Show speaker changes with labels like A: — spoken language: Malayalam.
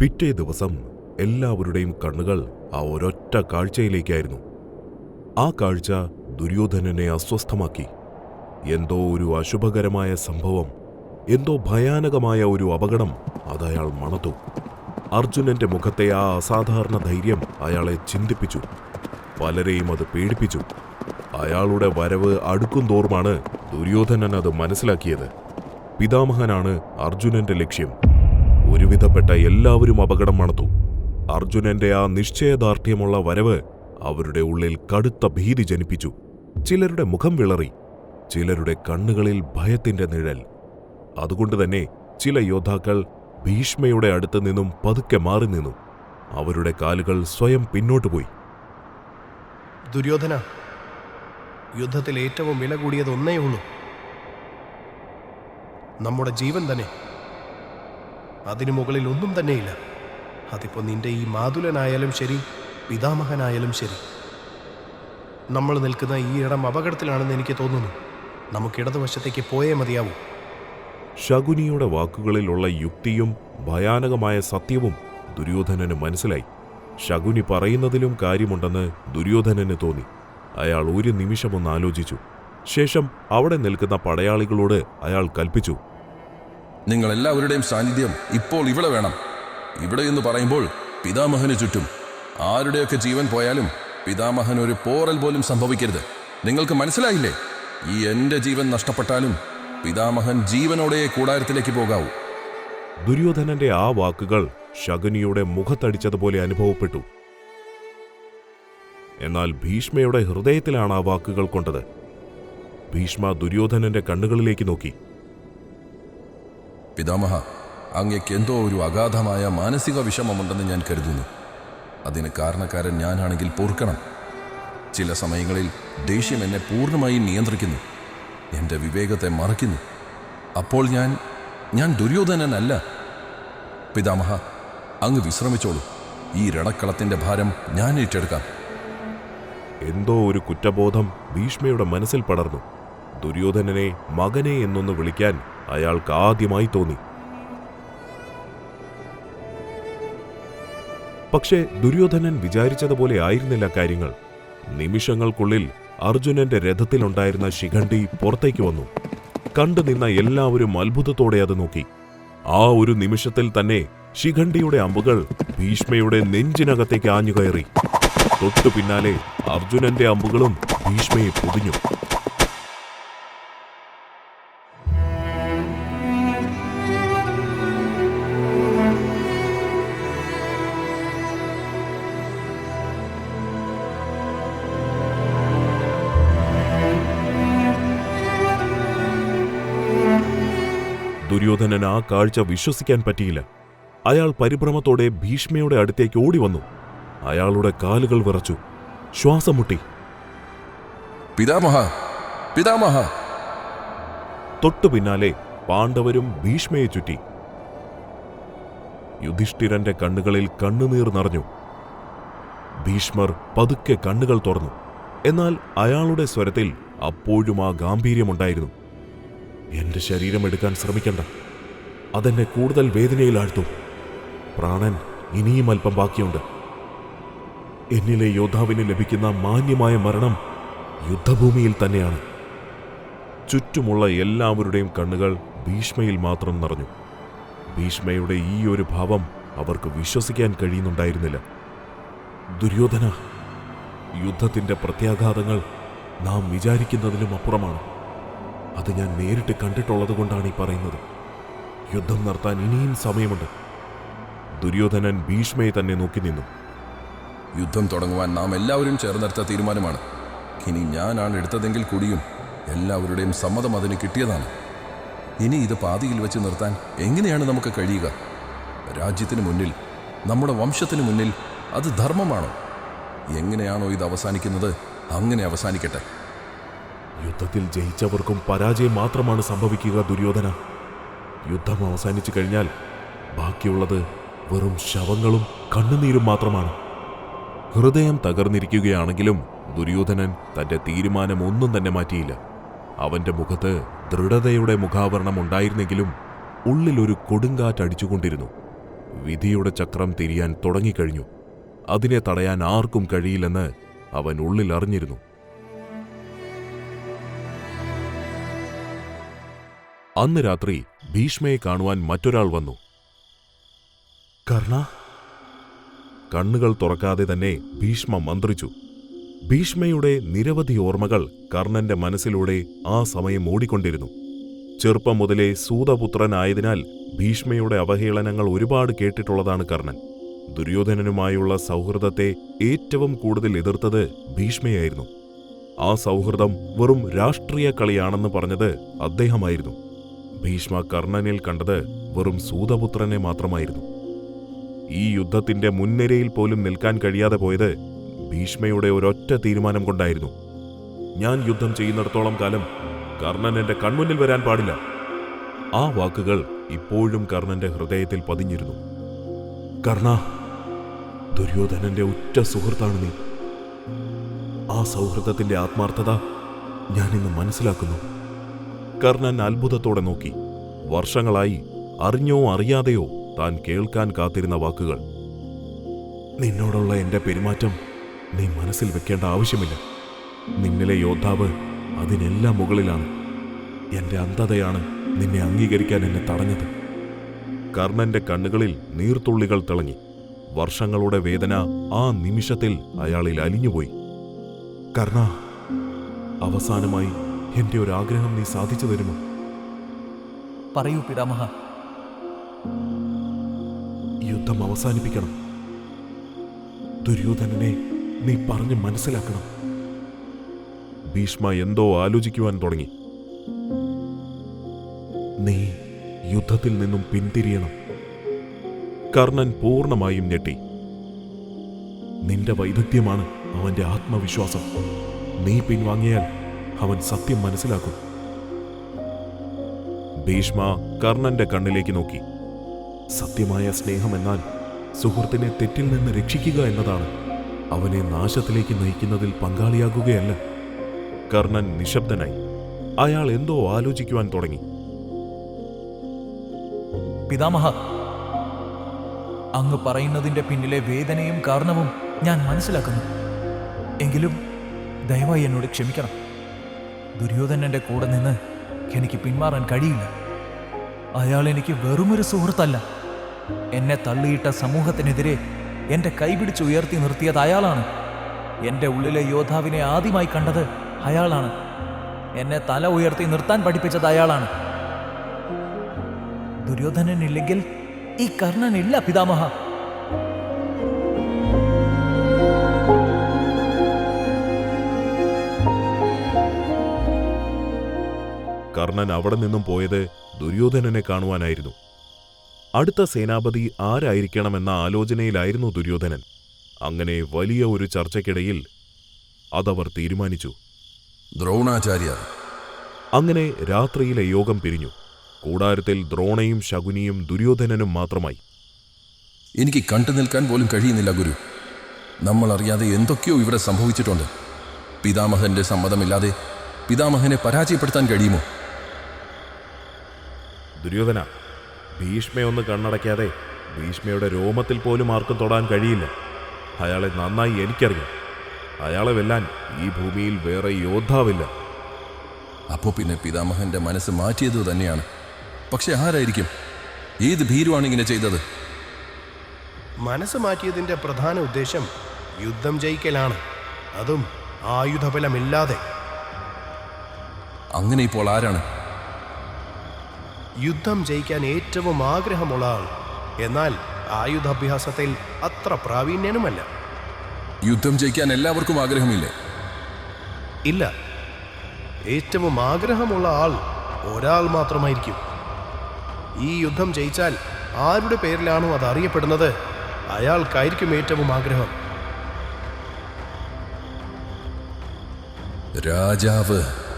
A: പിറ്റേ ദിവസം എല്ലാവരുടെയും കണ്ണുകൾ ആ ഒരൊറ്റ കാഴ്ചയിലേക്കായിരുന്നു. ആ കാഴ്ച ദുര്യോധനനെ അസ്വസ്ഥമാക്കി. എന്തോ ഒരു അശുഭകരമായ സംഭവം, എന്തോ ഭയാനകമായ ഒരു അപകടം അതയാൾ മണത്തു. അർജുനന്റെ മുഖത്തെ ആ അസാധാരണ ധൈര്യം അയാളെ ചിന്തിപ്പിച്ചു. പലരെയും അത് പേടിപ്പിച്ചു. അയാളുടെ വരവ് അടുക്കും തോറുമാണ് ദുര്യോധനൻ അത് മനസ്സിലാക്കിയത്. പിതാമഹനാണ് അർജുനന്റെ ലക്ഷ്യം. ഒരുവിധപ്പെട്ട എല്ലാവരും അപകടം മണത്തു. അർജുനന്റെ ആ നിശ്ചയദാർഢ്യമുള്ള വരവ് അവരുടെ ഉള്ളിൽ കടുത്ത ഭീതി ജനിപ്പിച്ചു. ചിലരുടെ മുഖം വിളറി, ചിലരുടെ കണ്ണുകളിൽ ഭയത്തിന്റെ നിഴൽ. അതുകൊണ്ടുതന്നെ ചില യോദ്ധാക്കൾ ഭീഷ്മയുടെ അടുത്ത് നിന്നും പതുക്കെ മാറി നിന്നു. അവരുടെ കാലുകൾ സ്വയം പിന്നോട്ടുപോയി.
B: ദുര്യോധന, യുദ്ധത്തിൽ ഏറ്റവും വില കൂടിയത് ഒന്നേ ഉള്ളൂ, നമ്മുടെ ജീവൻ തന്നെ. അതിനു മുകളിൽ ഒന്നും തന്നെയില്ല. അതിപ്പോ നിന്റെ ഈ മാതുലനായാലും ശരി, പിതാമഹനായാലും ശരി. നമ്മൾ നിൽക്കുന്ന ഈ ഇടം അപകടത്തിലാണെന്ന് എനിക്ക് തോന്നുന്നു. നമുക്ക് ഇടതുവശത്തേക്ക് പോയേ മതിയാവൂ.
A: ശകുനിയുടെ വാക്കുകളിലുള്ള യുക്തിയും ഭയാനകമായ സത്യവും ദുര്യോധനന് മനസ്സിലായി. ശകുനി പറയുന്നതിലും കാര്യമുണ്ടെന്ന് ദുര്യോധനന് തോന്നി. അയാൾ ഒരു നിമിഷമൊന്ന് ആലോചിച്ചു. ശേഷം അവിടെ നിൽക്കുന്ന പടയാളികളോട് അയാൾ കൽപ്പിച്ചു,
C: നിങ്ങളെല്ലാവരുടെയും സാന്നിധ്യം ഇപ്പോൾ ഇവിടെ വേണം. ഇവിടെ എന്ന് പറയുമ്പോൾ പിതാമഹന് ചുറ്റും. ആരുടെയൊക്കെ ജീവൻ പോയാലും പിതാമഹൻ ഒരു പോറൽ പോലും സംഭവിക്കരുത്. നിങ്ങൾക്ക് മനസ്സിലായില്ലേ? ഈ എന്റെ ജീവൻ നഷ്ടപ്പെട്ടാലും പിതാമഹൻ ജീവനോടെ കൂടാരത്തിലേക്ക് പോകാവൂ.
A: ദുര്യോധനന്റെ ആ വാക്കുകൾ ശകുനിയുടെ മുഖത്തടിച്ചതുപോലെ അനുഭവപ്പെട്ടു. എന്നാൽ ഭീഷ്മയുടെ ഹൃദയത്തിലാണ് ആ വാക്കുകൾ കൊണ്ടത്. ഭീഷ്മ ദുര്യോധനന്റെ കണ്ണുകളിലേക്ക് നോക്കി.
C: പിതാമഹ, അങ്ങയ്ക്ക് എന്തോ ഒരു അഗാധമായ മാനസിക വിഷമമുണ്ടെന്ന് ഞാൻ കരുതുന്നു. അതിന് കാരണക്കാരൻ ഞാനാണെങ്കിൽ പൊറുക്കണം. ചില സമയങ്ങളിൽ ദേഷ്യം എന്നെ പൂർണ്ണമായി നിയന്ത്രിക്കുന്നു, എൻ്റെ വിവേകത്തെ മറയ്ക്കുന്നു. അപ്പോൾ ഞാൻ ദുര്യോധനനല്ല. പിതാമഹ, അങ്ങ് വിശ്രമിച്ചോളൂ. ഈ രണക്കളത്തിൻ്റെ ഭാരം ഞാൻ ഏറ്റെടുക്കാം.
A: എന്തോ ഒരു കുറ്റബോധം ഭീഷ്മയുടെ മനസ്സിൽ പടർന്നു. ദുര്യോധനനെ മകനെ എന്നൊന്ന് വിളിക്കാൻ അയാൾക്ക് ആദ്യമായി തോന്നി. പക്ഷേ ദുര്യോധനൻ വിചാരിച്ചതുപോലെ ആയിരുന്നില്ല കാര്യങ്ങൾ. നിമിഷങ്ങൾക്കുള്ളിൽ അർജുനന്റെ രഥത്തിലുണ്ടായിരുന്ന ശിഖണ്ഡി പുറത്തേക്ക് വന്നു. കണ്ടുനിന്ന എല്ലാവരും അത്ഭുതത്തോടെ അത് നോക്കി. ആ ഒരു നിമിഷത്തിൽ തന്നെ ശിഖണ്ഡിയുടെ അമ്പുകൾ ഭീഷ്മയുടെ നെഞ്ചിനകത്തേക്ക് ആഞ്ഞുകയറി. തൊട്ടു പിന്നാലെ അർജുനന്റെ അമ്പുകളും ഭീഷ്മയെ പൊതിഞ്ഞു. ദുര്യോധനൻ ആ കാഴ്ച വിശ്വസിക്കാൻ പറ്റിയില്ല. അയാൾ പരിഭ്രമത്തോടെ ഭീഷ്മയുടെ അടുത്തേക്ക് ഓടി വന്നു. അയാളുടെ കാലുകൾ വിറച്ചു, ശ്വാസം മുട്ടി.
C: പിതാമഹ, പിതാമഹ!
A: തൊട്ടു പിന്നാലെ പാണ്ഡവരും ഭീഷ്മയെ ചുറ്റി. യുധിഷ്ഠിരന്റെ കണ്ണുകളിൽ കണ്ണുനീർ നിറഞ്ഞു. ഭീഷ്മർ പതുക്കെ കണ്ണുകൾ തുറന്നു. എന്നാൽ അയാളുടെ സ്വരത്തിൽ അപ്പോഴും ആ ഗാംഭീര്യമുണ്ടായിരുന്നു. എന്റെ ശരീരം എടുക്കാൻ ശ്രമിക്കണ്ട, അതെന്നെ കൂടുതൽ വേദനയിലാഴ്ത്തും. പ്രാണൻ ഇനിയും അല്പം ബാക്കിയുണ്ട്. എന്നിലെ യോദ്ധാവിന് ലഭിക്കുന്ന മാന്യമായ മരണം യുദ്ധഭൂമിയിൽ തന്നെയാണ്. ചുറ്റുമുള്ള എല്ലാവരുടെയും കണ്ണുകൾ ഭീഷ്മയിൽ മാത്രം നിറഞ്ഞു. ഭീഷ്മയുടെ ഈ ഒരു ഭാവം അവർക്ക് വിശ്വസിക്കാൻ കഴിയുന്നുണ്ടായിരുന്നില്ല. ദുര്യോധന, യുദ്ധത്തിന്റെ പ്രത്യാഘാതങ്ങൾ നാം വിചാരിക്കുന്നതിലും അപ്പുറമാണ്. അത് ഞാൻ നേരിട്ട് കണ്ടിട്ടുള്ളത് കൊണ്ടാണ് ഈ പറയുന്നത്. യുദ്ധം നടത്താൻ ഇനിയും സമയമുണ്ട്. ദുര്യോധനൻ ഭീഷ്മയെ തന്നെ നോക്കി നിന്നു.
C: യുദ്ധം തുടങ്ങുവാൻ നാം എല്ലാവരും ചേർന്നെടുത്ത തീരുമാനമാണ്. ഇനി ഞാനാണ് എടുത്തതെങ്കിൽ കൂടിയും എല്ലാവരുടെയും സമ്മതം അതിന് കിട്ടിയതാണ്. ഇനി ഇത് പാതിയിൽ വെച്ച് നിർത്താൻ എങ്ങനെയാണ് നമുക്ക് കഴിയുക? രാജ്യത്തിന് മുന്നിൽ, നമ്മുടെ വംശത്തിന് മുന്നിൽ അത് ധർമ്മമാണോ? എങ്ങനെയാണോ ഇത് അവസാനിക്കുന്നത് അങ്ങനെ അവസാനിക്കട്ടെ.
A: യുദ്ധത്തിൽ ജയിച്ചവർക്കും പരാജയം മാത്രമാണ് സംഭവിക്കുക ദുര്യോധന. യുദ്ധം അവസാനിച്ചു കഴിഞ്ഞാൽ ബാക്കിയുള്ളത് വെറും ശവങ്ങളും കണ്ണുനീരും മാത്രമാണ്. ഹൃദയം തകർന്നിരിക്കുകയാണെങ്കിലും ദുര്യോധനൻ തന്റെ തീരുമാനം ഒന്നും തന്നെ മാറ്റിയില്ല. അവന്റെ മുഖത്ത് ദൃഢതയുടെ മുഖാവരണം ഉണ്ടായിരുന്നെങ്കിലും ഉള്ളിലൊരു കൊടുങ്കാറ്റടിച്ചുകൊണ്ടിരുന്നു. വിധിയുടെ ചക്രം തിരിയാൻ തുടങ്ങിക്കഴിഞ്ഞു. അതിനെ തടയാൻ ആർക്കും കഴിയില്ലെന്ന് അവൻ ഉള്ളിൽ അറിഞ്ഞിരുന്നു. അന്ന് രാത്രി ഭീഷ്മയെ കാണുവാൻ മറ്റൊരാൾ വന്നു. കർണ! കണ്ണുകൾ തുറക്കാതെ തന്നെ ഭീഷ്മ മന്ത്രിച്ചു. ഭീഷ്മയുടെ നിരവധി ഓർമ്മകൾ കർണന്റെ മനസ്സിലൂടെ ആ സമയം ഓടിക്കൊണ്ടിരുന്നു. ചെറുപ്പം മുതലേ സൂതപുത്രനായതിനാൽ ഭീഷ്മയുടെ അവഹേളനങ്ങൾ ഒരുപാട് കേട്ടിട്ടുള്ളതാണ് കർണൻ. ദുര്യോധനനുമായുള്ള സൗഹൃദത്തെ ഏറ്റവും കൂടുതൽ എതിർത്തത് ഭീഷ്മയായിരുന്നു. ആ സൗഹൃദം വെറും രാഷ്ട്രീയ കളിയാണെന്ന് പറഞ്ഞത് അദ്ദേഹമായിരുന്നു. ഭീഷ്മ കർണനിൽ കണ്ടത് വെറും സൂതപുത്രനെ മാത്രമായിരുന്നു. ഈ യുദ്ധത്തിന്റെ മുൻനിരയിൽ പോലും നിൽക്കാൻ കഴിയാതെ പോയത് ഭീഷ്മയുടെ ഒരൊറ്റ തീരുമാനം കൊണ്ടായിരുന്നു. ഞാൻ യുദ്ധം ചെയ്യുന്നിടത്തോളം കാലം കർണൻ എന്റെ കൺമുന്നിൽ വരാൻ പാടില്ല. ആ വാക്കുകൾ ഇപ്പോഴും കർണന്റെ ഹൃദയത്തിൽ പതിഞ്ഞിരുന്നു. കർണ, ദുര്യോധനന്റെ ഉറ്റ സുഹൃത്താണ് നീ. ആ സൗഹൃദത്തിന്റെ ആത്മാർത്ഥത ഞാനിന്ന് മനസ്സിലാക്കുന്നു. കർണൻ അത്ഭുതത്തോടെ നോക്കി. വർഷങ്ങളായി അറിഞ്ഞോ അറിയാതെയോ താൻ കേൾക്കാൻ കാത്തിരുന്ന വാക്കുകൾ. നിന്നോടുള്ള എന്റെ പെരുമാറ്റം നീ മനസ്സിൽ വെക്കേണ്ട ആവശ്യമില്ല. നിന്നിലെ യോദ്ധാവ് അതിനെല്ലാം മുകളിലാണ്. എന്റെ അന്ധതയാണ് നിന്നെ അംഗീകരിക്കാൻ എന്നെ തടഞ്ഞത്. കർണന്റെ കണ്ണുകളിൽ നീർത്തുള്ളികൾ തിളങ്ങി. വർഷങ്ങളുടെ വേദന ആ നിമിഷത്തിൽ അയാളിൽ അലിഞ്ഞുപോയി. കർണ, അവസാനമായി എന്റെ ഒരു ആഗ്രഹം നീ സാധിച്ചു തരുമോ?
D: പറയൂ പിതാമഹ.
A: യുദ്ധം അവസാനിപ്പിക്കണം. ദുര്യോധനനെ നീ പറഞ്ഞ് മനസ്സിലാക്കണം. ഭീഷ്മ എന്തോ ആലോചിക്കുവാൻ തുടങ്ങി. നീ യുദ്ധത്തിൽ നിന്നും പിന്തിരിയണം. കർണൻ പൂർണ്ണമായും ഞെട്ടി. നിന്റെ വൈദഗ്ധ്യമാണ് അവന്റെ ആത്മവിശ്വാസം. നീ പിൻവാങ്ങിയാൽ അവൻ സത്യം മനസ്സിലാക്കും. ഭീഷ്മ കർണന്റെ കണ്ണിലേക്ക് നോക്കി. സത്യമായ സ്നേഹമെന്നാൽ സുഹൃത്തിനെ തെറ്റിൽ നിന്ന് രക്ഷിക്കുക എന്നതാണ്. അവനെ നാശത്തിലേക്ക് നയിക്കുന്നതിൽ പങ്കാളിയാകുകയല്ല. കർണൻ നിശബ്ദനായി. അയാൾ എന്തോ ആലോചിക്കുവാൻ തുടങ്ങി.
D: പിതാമഹ, അങ്ങ് പറയുന്നതിന്റെ പിന്നിലെ വേദനയും കാരണവും ഞാൻ മനസ്സിലാക്കുന്നു. എങ്കിലും ദയവായി എന്നോട് ക്ഷമിക്കണം. ദുര്യോധനന്റെ കൂടെ നിന്ന് എനിക്ക് പിന്മാറാൻ കഴിയില്ല. അയാൾ എനിക്ക് വെറുമൊരു സുഹൃത്തല്ല. എന്നെ തള്ളിയിട്ട സമൂഹത്തിനെതിരെ എന്റെ കൈപിടിച്ച് ഉയർത്തി നിർത്തിയത് അയാളാണ്. എന്റെ ഉള്ളിലെ യോദ്ധാവിനെ ആദ്യമായി കണ്ടത് അയാളാണ്. എന്നെ തല ഉയർത്തി നിർത്താൻ പഠിപ്പിച്ചത് അയാളാണ്. ദുര്യോധനനില്ലെങ്കിൽ ഈ കർണനില്ല പിതാമഹ.
A: കർണൻ അവിടെ നിന്നും പോയത് ദുര്യോധനനെ കാണുവാനായിരുന്നു. അടുത്ത സേനാപതി ആരായിരിക്കണമെന്ന ആലോചനയിലായിരുന്നു ദുര്യോധനൻ. അങ്ങനെ വലിയ ഒരു ചർച്ചയ്ക്കിടയിൽ അതവർ തീരുമാനിച്ചു.
C: ദ്രോണാചാര്യ.
A: അങ്ങനെ രാത്രിയിലെ യോഗം പിരിഞ്ഞു. കൂടാരത്തിൽ ദ്രോണയും ശകുനിയും ദുര്യോധനനും മാത്രമായി.
C: എനിക്ക് കണ്ടു നിൽക്കാൻ പോലും കഴിയുന്നില്ല ഗുരു. നമ്മൾ അറിയാതെ എന്തൊക്കെയോ ഇവിടെ സംഭവിച്ചിട്ടുണ്ട്. പിതാമഹന്റെ സമ്മതമില്ലാതെ പിതാമഹനെ പരാജയപ്പെടുത്താൻ കഴിയുമോ?
A: ദുര്യോധന, ഭീഷ്മയൊന്ന് കണ്ണടയ്ക്കാതെ ഭീഷ്മയുടെ രോമത്തിൽ പോലും ആർക്കും തൊടാൻ കഴിയില്ല. അയാളെ നന്നായി എനിക്കറിയാം. അയാളെ വെല്ലാൻ ഈ ഭൂമിയിൽ വേറെ യോദ്ധാവില്ല.
C: അപ്പോൾ പിന്നെ പിതാമഹന്റെ മനസ്സ് മാറ്റിയത് തന്നെയാണ്. പക്ഷെ ആരായിരിക്കും? ഏത് ഭീരുവാണ് ഇങ്ങനെ ചെയ്തത്?
B: മനസ്സ് മാറ്റിയതിന്റെ പ്രധാന ഉദ്ദേശം യുദ്ധം ജയിക്കലാണ്, അതും ആയുധബലമില്ലാതെ.
C: അങ്ങനെ ഇപ്പോൾ ആരാണ്?
B: യുദ്ധം ജയിക്കാൻ ഏറ്റവും ആഗ്രഹമുള്ള ആൾ, എന്നാൽ ആയുധാഭ്യാസത്തിൽ അത്ര പ്രാവീണ്യനുമല്ല.
C: യുദ്ധം ജയിക്കാൻ എല്ലാവർക്കും ആഗ്രഹമില്ലേ?
B: ഇല്ല, ഏറ്റവും ആഗ്രഹമുള്ള ആൾ ഒരാൾ മാത്രമായിരിക്കും. ഈ യുദ്ധം ജയിച്ചാൽ ആരുടെ പേരിലാണോ അത് അറിയപ്പെടുന്നത്, അയാൾക്കായിരിക്കും ഏറ്റവും ആഗ്രഹം.
C: രാജാവ്.